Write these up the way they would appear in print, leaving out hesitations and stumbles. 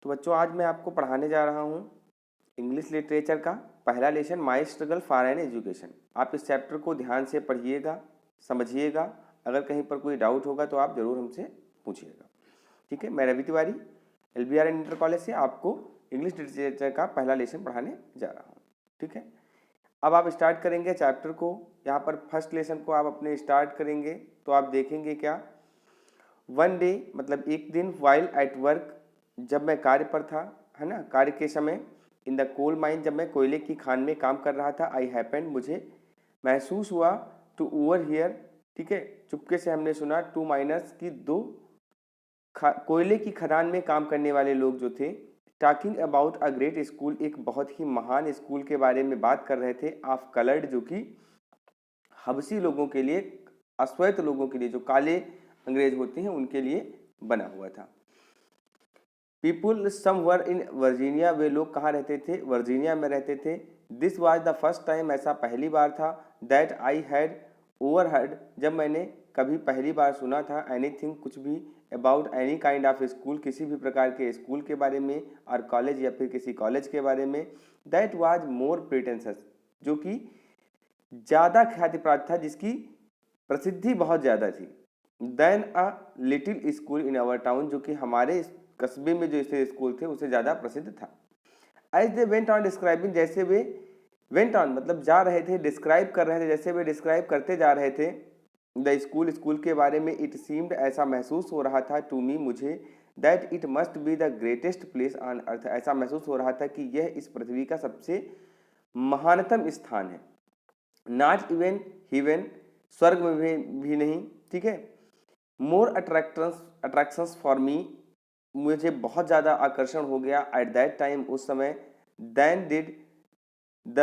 तो बच्चों आज मैं आपको पढ़ाने जा रहा हूँ इंग्लिश लिटरेचर का पहला lesson my struggle for an education. आप इस चैप्टर को ध्यान से पढ़िएगा, समझिएगा। अगर कहीं पर कोई डाउट होगा तो आप ज़रूर हमसे पूछिएगा। ठीक है, मैं Ravi Tiwari LBR inter college से आपको इंग्लिश लिटरेचर का पहला लेसन पढ़ाने जा रहा हूँ। ठीक है, अब आप स्टार्ट करेंगे चैप्टर को। यहाँ पर फर्स्ट लेसन को आप अपने स्टार्ट करेंगे तो आप देखेंगे क्या, वन डे मतलब एक दिन, वाइल एट वर्क जब मैं कार्य पर था, है ना, कार्य के समय, इन द कोल माइन जब मैं कोयले की खान में काम कर रहा था, आई हैपेंड मुझे महसूस हुआ, टू ओवर हियर, ठीक है, चुपके से हमने सुना, टू माइनर्स की दो कोयले की खदान में काम करने वाले लोग जो थे, talking about a great school, एक बहुत ही महान स्कूल के बारे में बात कर रहे थे, ऑफ कलर्ड जो कि हबसी लोगों के लिए, अश्वेत लोगों के लिए, जो काले अंग्रेज होते हैं उनके लिए बना हुआ था। People some were in Virginia, वे लोग कहाँ रहते थे, वर्जीनिया में रहते थे। This was the first time, ऐसा पहली बार था, दैट आई हैड ओवरहर्ड, जब मैंने कभी पहली बार सुना था, एनीथिंग कुछ भी, about any kind of school, किसी भी प्रकार के स्कूल के बारे में, और कॉलेज या फिर किसी कॉलेज के बारे में, दैट वाज मोर प्रिटेंशस, जो कि ज़्यादा ख्याति प्राप्त था, जिसकी प्रसिद्धि बहुत ज़्यादा थी, then a little school in our town, जो कि हमारे कस्बे में जो स्थित स्कूल थे उससे ज़्यादा प्रसिद्ध था। As they went on describing, जैसे वे वेंट ऑन मतलब जा रहे थे, डिस्क्राइब कर रहे थे, जैसे वे डिस्क्राइब करते जा रहे थे द स्कूल, स्कूल के बारे में, इट सीम्ड, ऐसा महसूस हो रहा था, टू मी, मुझे, that it must be the greatest place on earth, ऐसा महसूस हो रहा था कि यह इस पृथ्वी का सबसे महानतम स्थान है, नॉट इवन हेवन, स्वर्ग में भी नहीं, ठीक है, मोर अट्रैक्शंस फॉर मी, मुझे बहुत ज़्यादा आकर्षण हो गया, एट दैट टाइम, उस समय, then did the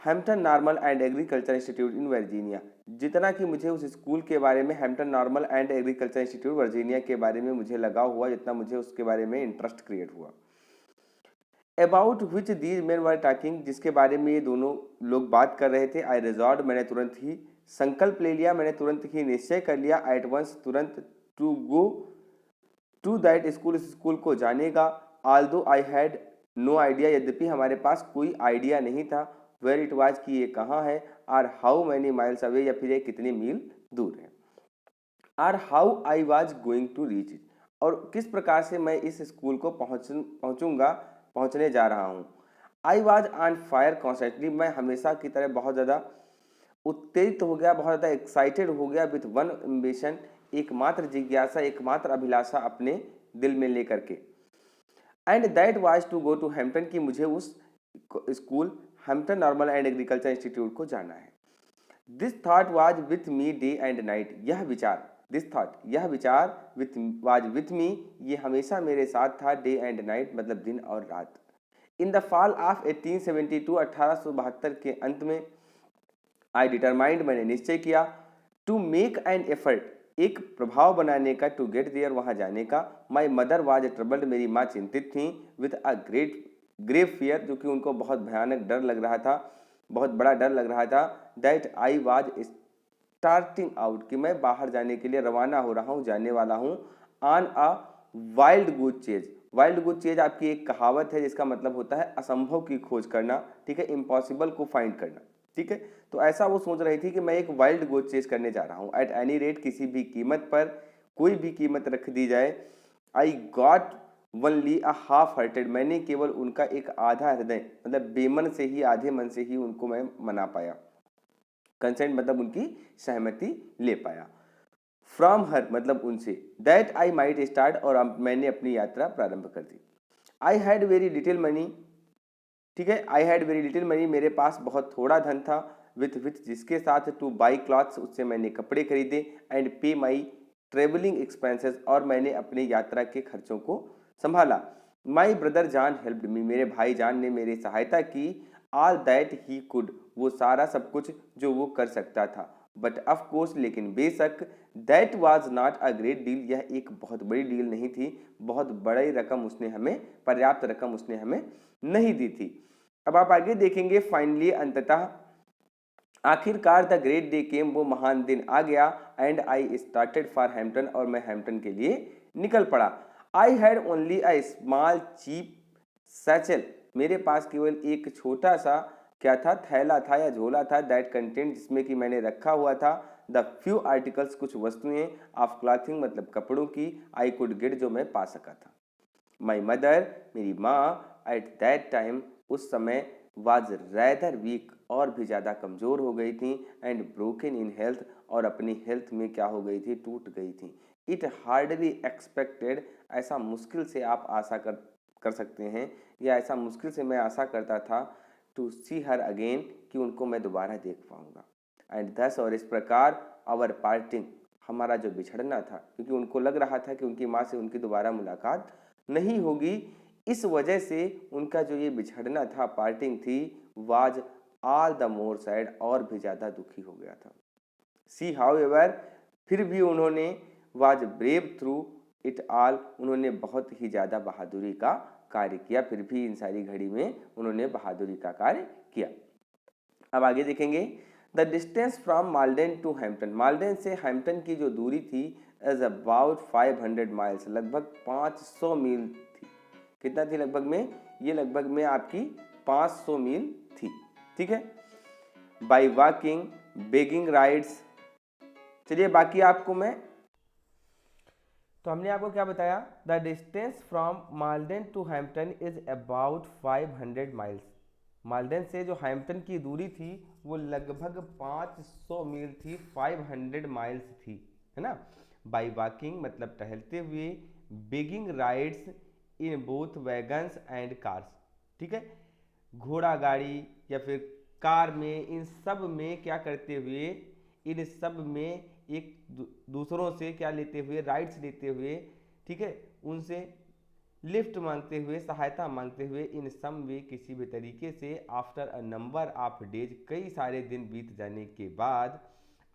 Hampton normal and agriculture institute in Virginia, जितना कि मुझे उस स्कूल के बारे में, Hampton normal and agriculture institute Virginia के बारे में मुझे लगा हुआ, जितना मुझे उसके बारे में इंटरेस्ट क्रिएट हुआ। About which these main were talking, जिसके बारे में ये दोनों लोग बात कर रहे थे, आई रिजॉर्ड, मैंने तुरंत ही संकल्प ले लिया, मैंने तुरंत ही निश्चय कर लिया, एट वंस, तुरंत, to go to that school, इस स्कूल को जाने का, although I had no idea, यद्यपि हमारे पास कोई आइडिया नहीं था, वेयर इट वाज, कि ये कहाँ है, or how many miles away, या फिर ये कितने मील दूर है, or how I was going to reach it, और किस प्रकार से मैं इस स्कूल को पहुंचने जा रहा हूँ। I was on fire constantly, मैं हमेशा की तरह बहुत ज़्यादा उत्तेजित हो गया, बहुत ज़्यादा एक्साइटेड हो गया, विथ वन एम्बिशन, एकमात्र जिज्ञासा, एकमात्र अभिलाषा अपने दिल में लेकर के, and that was to go to Hampton, की मुझे उस school Hampton normal and agriculture institute को जाना है। This thought was with me day and night, यह विचार, दिस थॉट, यह विचार, वाज विथ मी, ये हमेशा मेरे साथ था, डे एंड नाइट मतलब दिन और रात। इन द फॉल ऑफ 1872, 1872 के अंत में, आई डिटरमाइंड, मैंने निश्चय किया, टू मेक एन एफर्ट, एक प्रभाव बनाने का, टू गेट देयर, वहाँ जाने का। माई मदर वाज ट्रबल्ड, मेरी माँ चिंतित थी, विथ अ ग्रेव फियर, जो कि उनको बहुत भयानक डर लग रहा था, बहुत बड़ा डर लग रहा था, that I was starting out, कि मैं बाहर जाने के लिए रवाना हो रहा हूँ, जाने वाला हूँ, on a wild goose chase. Wild goose chase आपकी एक कहावत है जिसका मतलब होता है असंभव की खोज करना, ठीक है, इम्पॉसिबल को फाइंड करना, ठीक है। तो ऐसा वो सोच रही थी कि मैं एक वाइल्ड गोच चेज करने जा रहा हूँ, एट एनी रेट, किसी भी कीमत पर, कोई भी कीमत रख दी जाए। I got only a half hearted, मैंने केवल उनका एक आधा हृदय, मतलब बेमन से ही, आधे मन से ही उनको मैं मना पाया, कंसेंट मतलब उनकी सहमति ले पाया, फ्रॉम हर मतलब उनसे, दैट आई माइट स्टार्ट, और मैंने अपनी यात्रा प्रारंभ कर दी। I had very little money, ठीक है, I had very little money, मेरे पास बहुत थोड़ा धन था, विथ जिसके साथ, टू बाई क्लॉथ्स, उससे मैंने कपड़े खरीदे, एंड पे माई ट्रेवलिंग एक्सपेंसेस, और मैंने अपने यात्रा के खर्चों को संभाला। माई ब्रदर जान हेल्प्ड मी, मेरे भाई जान ने मेरी सहायता की, ऑल दैट ही कुड, वो सारा सब कुछ जो वो कर सकता था, बट ऑफ कोर्स, लेकिन बेशक, that was not a great deal, यह एक बहुत बड़ी डील नहीं थी, बहुत बड़ी रकम उसने हमें, पर्याप्त रकम उसने हमें नहीं दी थी। अब आप आगे देखेंगे, फाइनली, अंततः, आखिरकार, द ग्रेट डे केम, वो महान दिन आ गया, and I started for Hampton, और मैं हैम्पटन के लिए निकल पड़ा। I had only a small cheap satchel, मेरे पास केवल एक छोटा सा क्या था, थैला था या झोला था, दैट कंटेंट जिसमें कि मैंने रखा हुआ था द फ्यू आर्टिकल्स कुछ वस्तुएं ऑफ क्लॉथिंग मतलब कपड़ों की आई कुड गेट जो मैं पा सका था। माई मदर मेरी माँ एट दैट टाइम उस समय वाज रैदर वीक और भी ज़्यादा कमज़ोर हो गई थी एंड ब्रोकन इन हेल्थ और अपनी हेल्थ में क्या हो गई थी, टूट गई थी। इट हार्डली एक्सपेक्टेड, ऐसा मुश्किल से आप आशा कर सकते हैं या ऐसा मुश्किल से मैं आशा करता था टू सी हर अगेन कि उनको मैं दोबारा देख पाऊँगा। एंड दस और इस प्रकार आवर पार्टिंग हमारा जो बिछड़ना था, क्योंकि उनको लग रहा था कि उनकी माँ से उनकी दोबारा मुलाकात नहीं होगी, इस वजह से उनका जो ये बिछड़ना था, पार्टिंग थी, was all the more sad और भी ज़्यादा दुखी हो गया था। सी हाउ एवर फिर भी उन्होंने was brave through it all, उन्होंने बहुत ही ज़्यादा बहादुरी का कार्य किया, फिर भी इन सारी घड़ी में उन्होंने बहादुरी का कार्य किया। अब आगे देखेंगे the distance from Malden to Hampton, Malden से हैम्पटन की जो दूरी थी इज अबाउट 500 माइल्स, लगभग 500 मील थी। कितना थी लगभग में, ये लगभग में आपकी 500 मील थी, ठीक है। बाई वॉकिंग, बेगिंग राइड्स, चलिए बाकी आपको मैं, तो हमने आपको क्या बताया, the distance from Malden to Hampton is about 500 miles, Malden से जो हैम्पटन की दूरी थी वो लगभग 500 मील थी, 500 माइल्स थी, है ना। बाई वॉकिंग मतलब टहलते हुए, begging rides in both wagons and cars, ठीक है, घोड़ा गाड़ी या फिर कार में, इन सब में क्या करते हुए, इन सब में एक दूसरों से क्या लेते हुए, राइड्स लेते हुए, ठीक है, उनसे लिफ्ट मांगते हुए, सहायता मांगते हुए, इन सम वे किसी भी तरीके से, after a number of days, कई सारे दिन बीत जाने के बाद,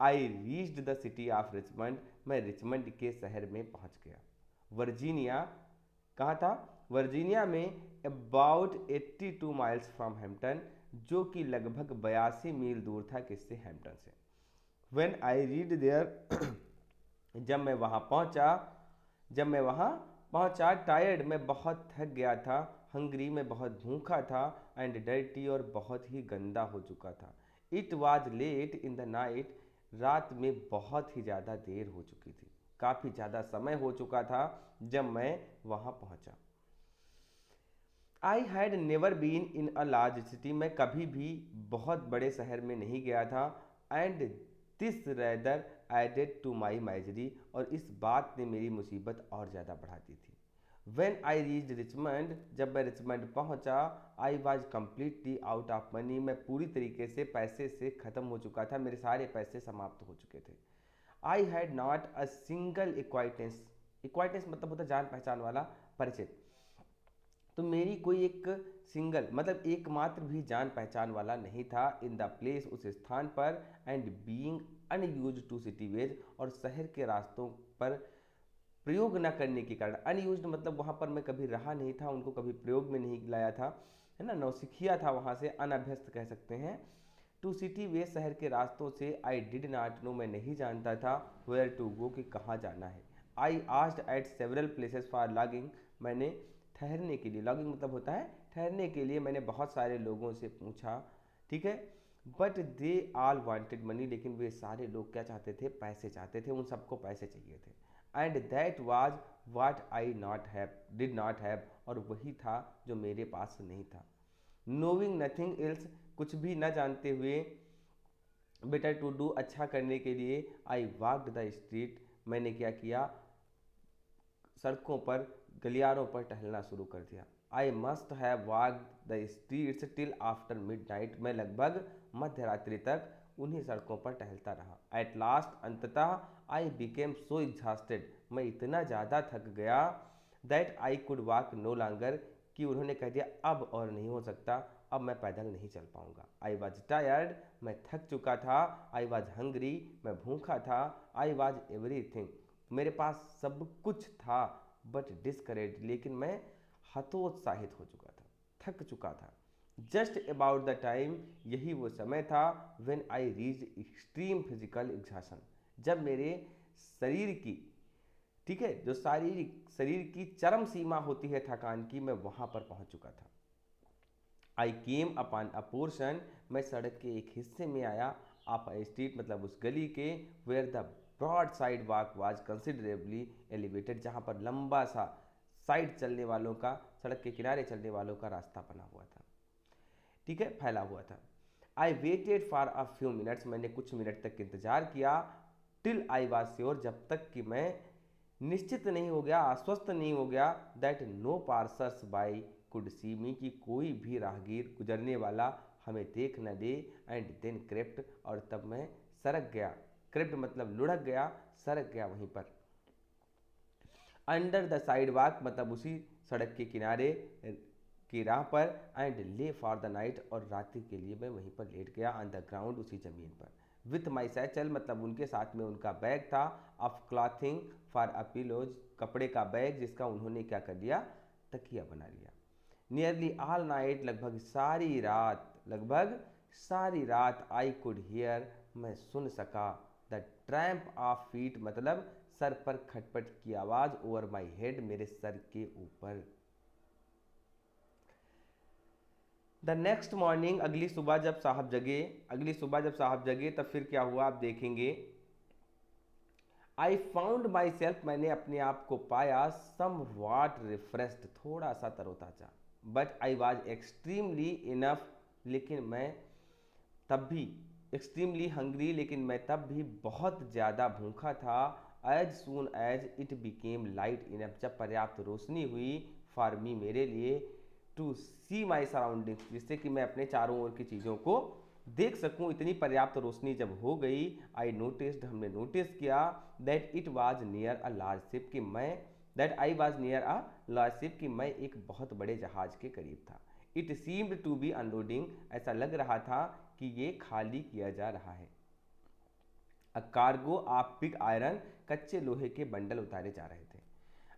I reached the city of Richmond, मैं रिचमंड के शहर में पहुंच गया। वर्जीनिया, कहाँ था, वर्जीनिया में, अबाउट 82 माइल्स फ्रॉम हैम्पटन, जो कि लगभग 82 मील दूर था किससे, हैम्पटन से। व्हेन आई रीड देयर जब मैं वहाँ पहुँचा, जब मैं वहाँ पहुँचा, टायर्ड मैं बहुत थक गया था, हंग्री मैं बहुत भूखा था, एंड डर्टी और बहुत ही गंदा हो चुका था। It was late in the night, रात में बहुत ही ज़्यादा देर हो चुकी थी, काफ़ी ज़्यादा समय हो चुका था जब मैं वहाँ पहुँचा। I had never been in a large city, मैं कभी भी बहुत बड़े शहर में नहीं गया था, and this rather added to my misery, और इस बात ने मेरी मुसीबत और ज़्यादा बढ़ा दी थी। व्हेन आई रीच रिचमंड, जब मैं रिचमंड पहुंचा, I was completely out of money, मैं पूरी तरीके से पैसे से ख़त्म हो चुका था, मेरे सारे पैसे समाप्त हो चुके थे। I had not a single acquaintance, acquaintance मतलब होता है जान पहचान वाला, परिचित, तो मेरी कोई एक सिंगल मतलब एकमात्र भी जान पहचान वाला नहीं था इन द प्लेस, उस स्थान पर, and being unused to city ways, और शहर के रास्तों पर प्रयोग न करने के कारण, अनयूज्ड मतलब वहाँ पर मैं कभी रहा नहीं था, उनको कभी प्रयोग में नहीं लाया था, है ना, नौसिखिया था वहाँ से, अनभ्यस्त कह सकते हैं। टू सिटी वे, शहर के रास्तों से, आई डिड नॉट नो, मैं नहीं जानता था, वेयर टू गो, कि कहाँ जाना है। आई asked eight several places for logging, मैंने ठहरने के लिए, लॉगिंग मतलब होता है ठहरने के लिए, मैंने बहुत सारे लोगों से पूछा, ठीक है, but they all wanted money, लेकिन वे सारे लोग क्या चाहते थे, पैसे चाहते थे, उन सबको पैसे चाहिए थे। And that was what I not have, did not have, और वही था जो मेरे पास नहीं था। नोविंग नथिंग एल्स, कुछ भी न जानते हुए, बेटर टू डू, अच्छा करने के लिए, आई वॉकड द स्ट्रीट, मैंने क्या किया, सड़कों पर, गलियारों पर टहलना शुरू कर दिया। I must have walked the streets till after mid night, मैं लगभग मध्य रात्रि तक उन्हीं सड़कों पर टहलता रहा। एट लास्ट, अंततः, आई बिकेम सो एग्जॉस्टेड, मैं इतना ज़्यादा थक गया, that I could walk no longer, कि उन्होंने कह दिया अब और नहीं हो सकता, अब मैं पैदल नहीं चल पाऊंगा। आई वॉज टायर्ड, मैं थक चुका था, आई वॉज हंग्री, मैं भूखा था, आई वॉज एवरीथिंग, मेरे पास सब कुछ था, बट डिस्करेज, लेकिन मैं हतोत्साहित हो चुका था, थक चुका था। जस्ट अबाउट द टाइम, यही वो समय था, when I reach extreme physical exhaustion, जब मेरे शरीर की ठीक है, जो शारीरिक शरीर की चरम सीमा होती है थकान की, मैं वहाँ पर पहुँच चुका था। आई केम अपॉन अ पोर्शन, मैं सड़क के एक हिस्से में आया, आप स्ट्रीट मतलब उस गली के, where the broad sidewalk was considerably elevated, जहाँ पर लंबा सा साइड चलने वालों का, सड़क के किनारे चलने वालों का रास्ता बना हुआ था, ठीक है, फैला हुआ था। I waited for a few minutes, मैंने कुछ मिनट तक इंतजार किया, टिल आई वॉज श्योर, जब तक कि मैं निश्चित नहीं हो गया, आश्वस्त नहीं हो गया, that no passers by could see me, कि कोई भी राहगीर गुजरने वाला हमें देख न दे, एंड देन क्रेप्ट, और तब मैं सरक गया, क्रेप्ट मतलब लुढ़क गया, सरक गया वहीं पर, अंडर द साइड वॉक मतलब उसी सड़क के किनारे की राह पर, एंड ले फॉर द नाइट, और रात्रि के लिए मैं वहीं पर लेट गया, ऑन द ग्राउंड उसी ज़मीन पर, विथ माई सैचल मतलब उनके साथ में उनका बैग था, of clothing for a pillows, कपड़े का बैग जिसका उन्होंने क्या कर लिया, तकिया बना लिया। नियरली ऑल नाइट, लगभग सारी रात, आई कुड हियर, मैं सुन सका, द ट्रैम्प ऑफ फीट मतलब सर पर खटपट की आवाज़, ओवर माई हेड मेरे सर के ऊपर। द नेक्स्ट मॉर्निंग, अगली सुबह जब साहब जगे तब फिर क्या हुआ आप देखेंगे। आई फाउंड माई सेल्फ, मैंने अपने आप को पाया, सम वाट रिफ्रेस्ड, थोड़ा सा तरोताजा, but I was extremely enough, लेकिन मैं तब भी एक्सट्रीमली हंग्री, लेकिन मैं तब भी बहुत ज़्यादा भूखा था, as soon as it became light enough, जब पर्याप्त रोशनी हुई, फॉर मी मेरे लिए, टू सी माई सराउंडिंग्स, जिससे कि मैं अपने चारों ओर की चीज़ों को देख सकूं, इतनी पर्याप्त रोशनी जब हो गई, आई नोटिस्ड, हमने नोटिस किया, that it was near a large ship, कि मैं that I was near a large ship, कि मैं एक बहुत बड़े जहाज के करीब था। It seemed to be unloading, ऐसा लग रहा था कि ये खाली किया जा रहा है। A cargo of pig iron, कच्चे लोहे के बंडल उतारे जा रहे थे।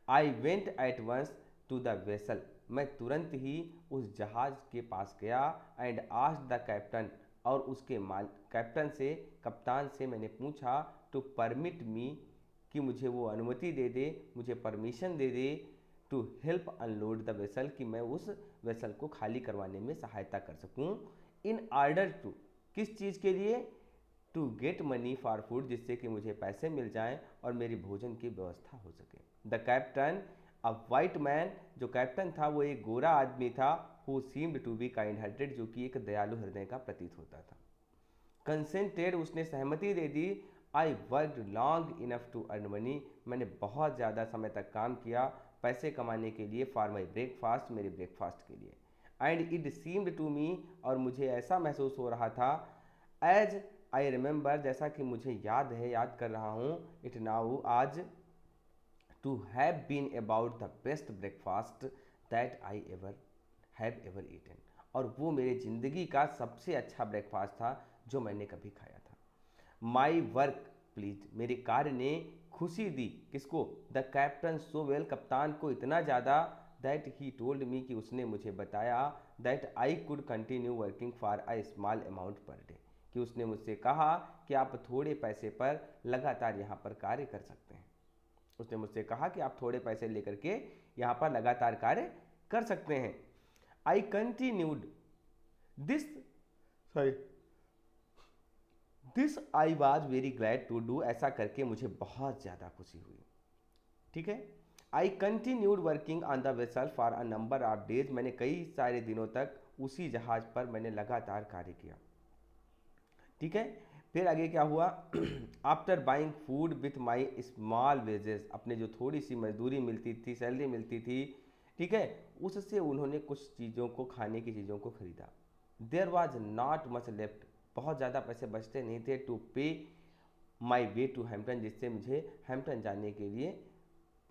I went at once to the vessel, मैं तुरंत ही उस जहाज के पास गया, एंड आस्क्ड द कैप्टन, और उसके कप्तान से मैंने पूछा, टू परमिट मी, कि मुझे वो अनुमति दे दे, मुझे परमिशन दे दे, to help unload the vessel, कि मैं उस वेसल को खाली करवाने में सहायता कर सकूं, इन ऑर्डर टू, किस चीज़ के लिए, to get money for food, जिससे कि मुझे पैसे मिल जाएं और मेरी भोजन की व्यवस्था हो सके। The captain a white man, जो कैप्टन था वो एक गोरा आदमी था, who seemed to be kind hearted, जो कि एक दयालु हृदय का प्रतीत होता था। कंसेंटेड, उसने सहमति दे दी। I worked long enough to earn money, मैंने बहुत ज़्यादा समय तक काम किया पैसे कमाने के लिए, फॉर माई ब्रेकफास्ट, मेरे ब्रेकफास्ट के लिए, and it seemed to me, और मुझे ऐसा महसूस हो रहा था, एज आई रिमेंबर, जैसा कि मुझे याद है, याद कर रहा हूँ, इट नाउ आज, to have been about the best breakfast that I ever have ever eaten, और वो मेरे ज़िंदगी का सबसे अच्छा ब्रेकफास्ट था जो मैंने कभी खाया था। माई वर्क प्लीज, मेरे कार्य ने खुशी दी, किसको, द कैप्टन सो वेल, कप्तान को इतना ज़्यादा, दैट ही टोल्ड मी, कि उसने मुझे बताया, that I could continue working for a small amount per day, कि उसने मुझसे कहा कि आप थोड़े पैसे पर लगातार यहाँ पर कार्य कर सकते हैं। उसने मुझसे कहा कि आप थोड़े पैसे लेकर के यहाँ पर लगातार कार्य कर सकते हैं। I continued this sorry this I was very glad to do, ऐसा करके मुझे बहुत ज़्यादा खुशी हुई, ठीक है। I continued working on the vessel for a number of days, मैंने कई सारे दिनों तक उसी जहाज़ पर मैंने लगातार कार्य किया, ठीक है। फिर आगे क्या हुआ, after buying food with my small wages, अपने जो थोड़ी सी मजदूरी मिलती थी, सैलरी मिलती थी, ठीक है, उससे उन्होंने कुछ चीज़ों को, खाने की चीज़ों को खरीदा। There was not much left, बहुत ज़्यादा पैसे बचते नहीं थे, टू पे माई वे टू हैम्पटन, जिससे मुझे हैम्पटन जाने के लिए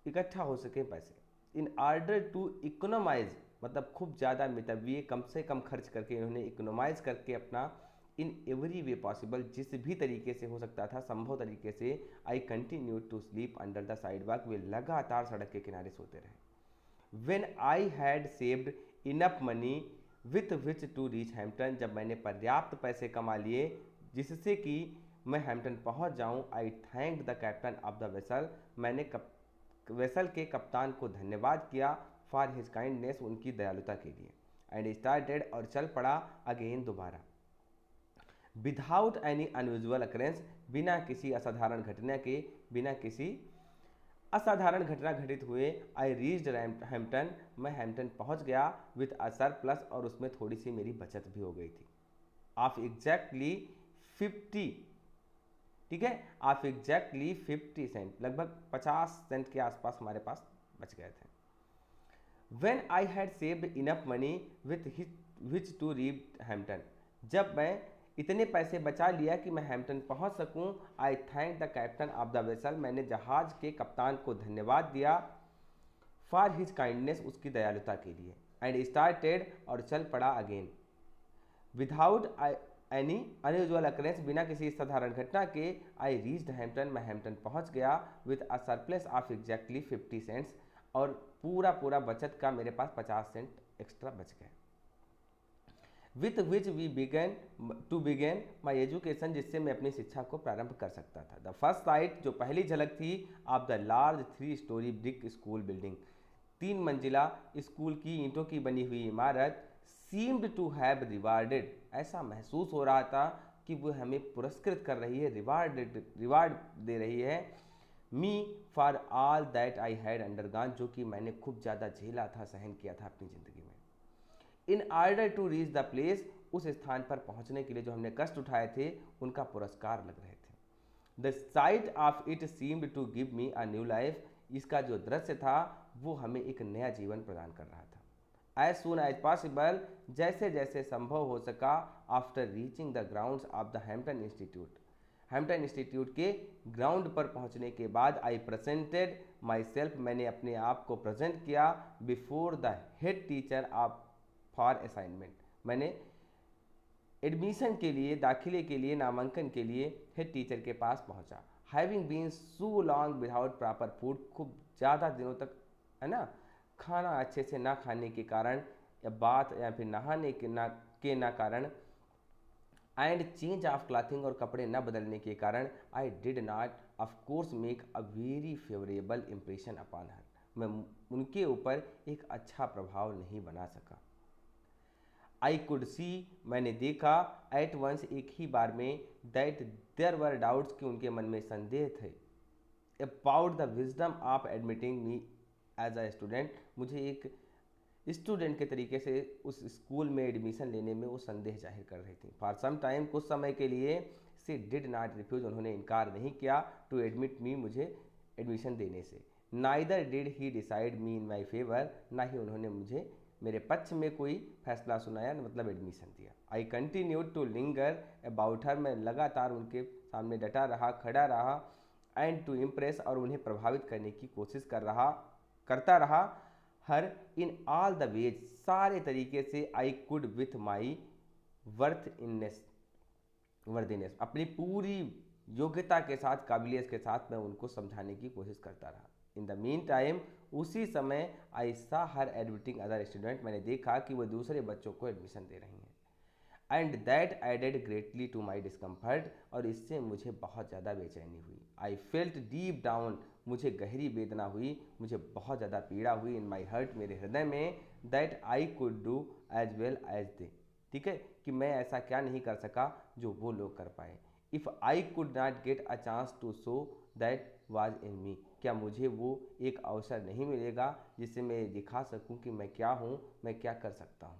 इकट्ठा हो सके पैसे। इन ऑर्डर टू इकोनोमाइज मतलब खूब ज़्यादा मितव्यय, कम से कम खर्च करके इन्होंने इकोनोमाइज करके अपना, इन एवरी वे पॉसिबल, जिस भी तरीके से हो सकता था, संभव तरीके से, I continue to sleep under the sidewalk, वे लगातार सड़क के किनारे सोते रहे। When I had saved enough money with which to reach Hampton, जब मैंने पर्याप्त पैसे कमा लिए जिससे कि मैं हैम्पटन पहुंच जाऊं, I thanked the captain of the vessel, मैंने वेसल के कप्तान को धन्यवाद किया फॉर हिज काइंडनेस, उनकी दयालुता के लिए। एंड स्टार्टेड, और चल पड़ा अगेन, दोबारा। विदाउट एनी अनयूजुअल अकरेंस, बिना किसी असाधारण घटना के, बिना किसी असाधारण घटना घटित हुए। आई रीच्ड हैम्पटन, मैं हैम्पटन पहुंच गया। विथ अ सरप्लस, और उसमें थोड़ी सी मेरी बचत भी हो गई थी। ऑफ एग्जैक्टली 50, ठीक है, ऑफ एग्जैक्टली 50 सेंट, लगभग 50 सेंट के आसपास हमारे पास बच गए थे। When I had saved enough money with which to reach Hampton, जब मैं इतने पैसे बचा लिया कि मैं हैम्पटन पहुंच सकूं, आई thank the captain of the vessel, मैंने जहाज के कप्तान को धन्यवाद दिया फॉर हिज काइंडनेस, उसकी दयालुता के लिए। एंड स्टार्टेड, और चल पड़ा again. Without any unusual occurrence, बिना किसी साधारण घटना के। आई रीच्ड हैम्पटन, मैं हैम्पटन पहुंच गया। With a surplus of exactly 50 cents, और पूरा बचत का मेरे पास 50 सेंट एक्स्ट्रा बच गए। With which we began my education, जिससे मैं अपनी शिक्षा को प्रारंभ कर सकता था। द फर्स्ट साइट, जो पहली झलक थी, of the large 3 story brick school building, 3 मंजिला स्कूल की ईंटों की बनी हुई इमारत, सीम्ड टू हैव रिवार्डेड, ऐसा महसूस हो रहा था कि वो हमें पुरस्कृत कर रही है, रिवार्ड दे रही है, me for all that I had undergone, जो कि मैंने खूब ज़्यादा झेला था, सहन किया था अपनी ज़िंदगी में। In order to reach the place, उस स्थान पर पहुंचने के लिए जो हमने कष्ट उठाए थे, उनका पुरस्कार लग रहे थे। The sight of it seemed to give me a new life, इसका जो दृश्य था वो हमें एक नया जीवन प्रदान कर रहा था। एज सुन एज पॉसिबल, जैसे जैसे संभव हो सका, after reaching the grounds of the Hampton institute, Hampton institute के ग्राउंड पर पहुंचने के बाद, आई प्रेजेंटेड माई सेल्फ, मैंने अपने आप को प्रेजेंट किया before the head teacher of for assignment, मैंने एडमिशन के लिए, दाखिले के लिए, नामांकन के लिए हेड टीचर के पास पहुंचा। Having been so long without proper food, खूब ज़्यादा दिनों तक, है ना, खाना अच्छे से ना खाने के कारण, या बात या फिर नहाने के ना कारण, एंड चेंज ऑफ क्लॉथिंग, और कपड़े न बदलने के कारण, I did not of course make a very favourable impression upon her, मैं उनके ऊपर एक अच्छा प्रभाव नहीं बना सका। आई कुड सी, मैंने देखा, एट वंस, एक ही बार में, दैट देयर वर डाउट्स, कि उनके मन में संदेह थे, about the wisdom of admitting me as a student, मुझे एक स्टूडेंट के तरीके से उस स्कूल में एडमिशन लेने में वो संदेह जाहिर कर रही थी। फॉर सम टाइम, कुछ समय के लिए, सी डिड नॉट रिफ्यूज, उन्होंने इनकार नहीं किया, टू एडमिट मी, मुझे एडमिशन देने से। Neither did he decide me in my favour, ना ही उन्होंने मुझे मेरे पक्ष में कोई फैसला सुनाया, मतलब एडमिशन दिया। I continued to linger about her, मैं लगातार उनके सामने डटा रहा, खड़ा रहा, एंड टू इम्प्रेस, और उन्हें प्रभावित करने की कोशिश करता रहा, हर इन ऑल द वेज, सारे तरीके से, I could with my worthiness, अपनी पूरी योग्यता के साथ, काबिलियत के साथ मैं उनको समझाने की कोशिश करता रहा। इन द मीन टाइम, उसी समय, आई सा हर एडमिटिंग अदर स्टूडेंट, मैंने देखा कि वो दूसरे बच्चों को एडमिशन दे रही हैं। And that added greatly to my discomfort, और इससे मुझे बहुत ज़्यादा बेचैनी हुई। आई फेल्ट डीप डाउन, मुझे गहरी वेदना हुई, मुझे बहुत ज़्यादा पीड़ा हुई, इन माई हर्ट, मेरे हृदय में, that I could do as well as they, ठीक है, कि मैं ऐसा क्या नहीं कर सका जो वो लोग कर पाए। If I could not get a chance to show that was in me, क्या मुझे वो एक अवसर नहीं मिलेगा जिससे मैं दिखा सकूं कि मैं क्या हूं, मैं क्या कर सकता हूं।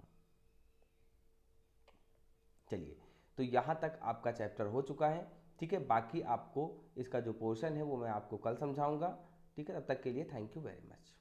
चलिए, तो यहाँ तक आपका चैप्टर हो चुका है, ठीक है। बाकी आपको इसका जो पोर्शन है वो मैं आपको कल समझाऊंगा, ठीक है। तब तक के लिए थैंक यू वेरी मच।